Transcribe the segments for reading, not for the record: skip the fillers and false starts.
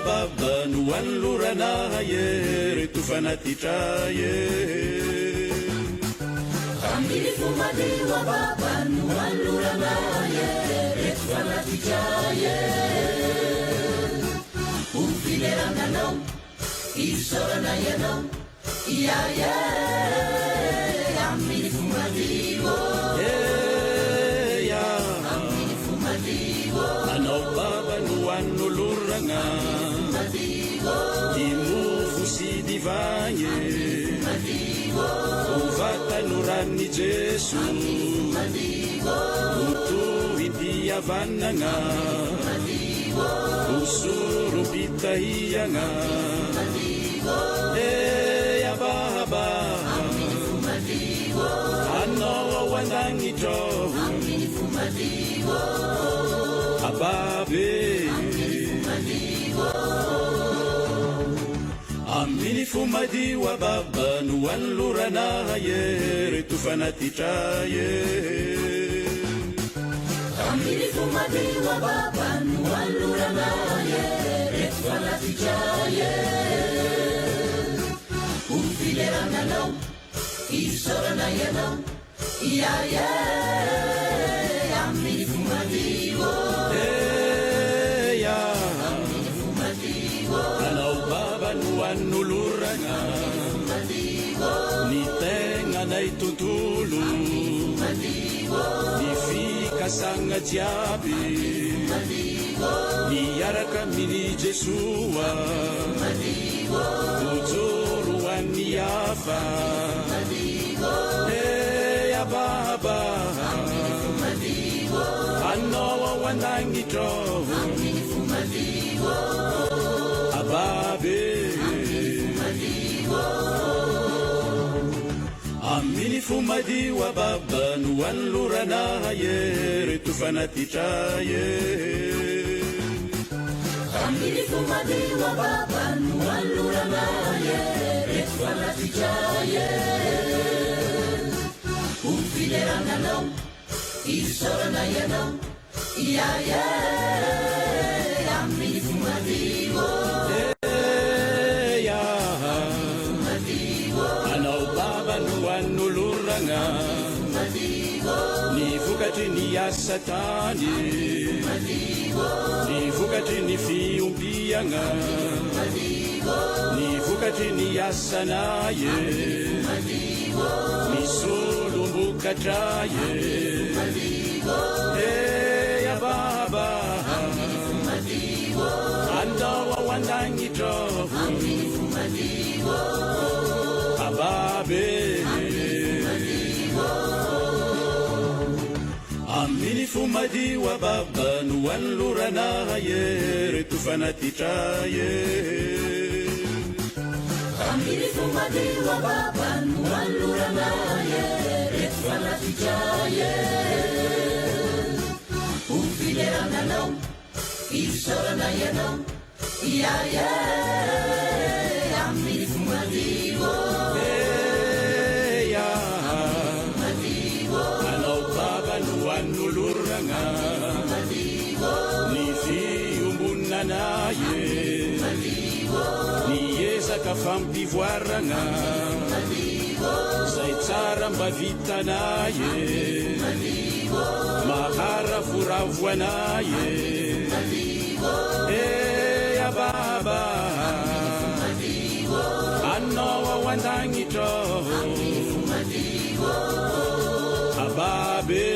baba no anloranaye reto fanatitraye Amini fumadiwa baba no anloranaye reto fanatitraye Ufileranganao isoranayanao iaye Amini fumadiwa Amini fumadiwa anao baba no anoloragna dimofo sy divagny ovatano ranny jeso otohimpiavanagna osorompitahiagna ababa anao ao andagnitro ababe aminy fomadiwa baba no anloranaye reto fanatitraye Amini fumadiwa baba no anloranaye reto fanatitraye Ufileranganao isoranayanao iaye Amini fumadiwa Amini fumadiwa anao baba no anoloragna ny tegnanay tontolo ny fikasagna jiaby miaraka mini jesoa ojoro an'ny hafa ababa anao ao andagnitro ababe aminy fomadiwa baba no anloranaye reto fanatitraye Amini fumadiwa baba no anloranaye reto fanatitraye Ufileranganao isoranayanao iaye Amini fumadiwa anao baba no anoloragna ny vokatry ny asa tany ny vokatry ny fiompiagna ny vokatry ny asanaye misolombokatraye ababa andao ao andagnitro ababe aminy fomadiwa baba no anloranaye reto fanatitraye Amini fumadiwa baba no anloranaye reto fanatitraye Ufileranganao isoranayanao iaye Amini fumadiwa anao baba no anoloragna ny fiombonanaye ny ezaka fampivoaragna zay tsara mba vitanaye mahara voravoanaye ababa anao ao andagnitro ababe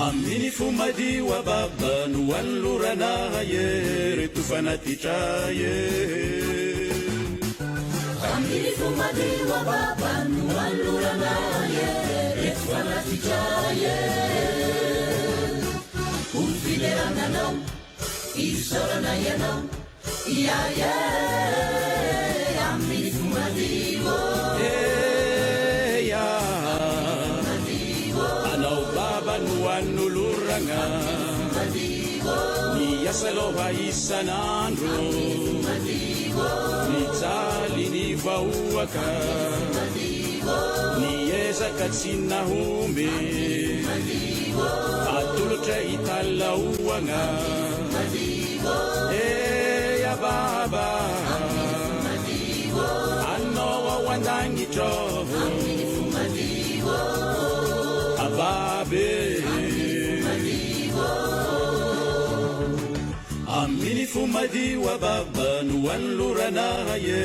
aminy fomadiwa baba no anloranaye reto fanatitraye Amini fumadiwa baba no anloranaye reto fanatitraye Ufileranganao isoranayanao iaye Amini fumadiwa anao baba no anoloragna ny asa loha isanandro ny jaly ny vahoaka ny ezaka tsy nahomby atolotra hitalaoagna ababa anao ao andagnitro ababe aminy fo madio ababa no anolorana ye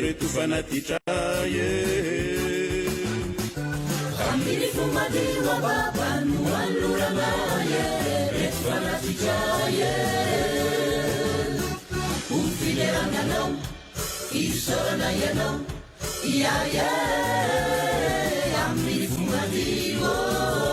retofanatytraye aminy fo madio ababa no anolorana ye retofanatytraye ufileranganao isorana ianao iaye aminy fo madio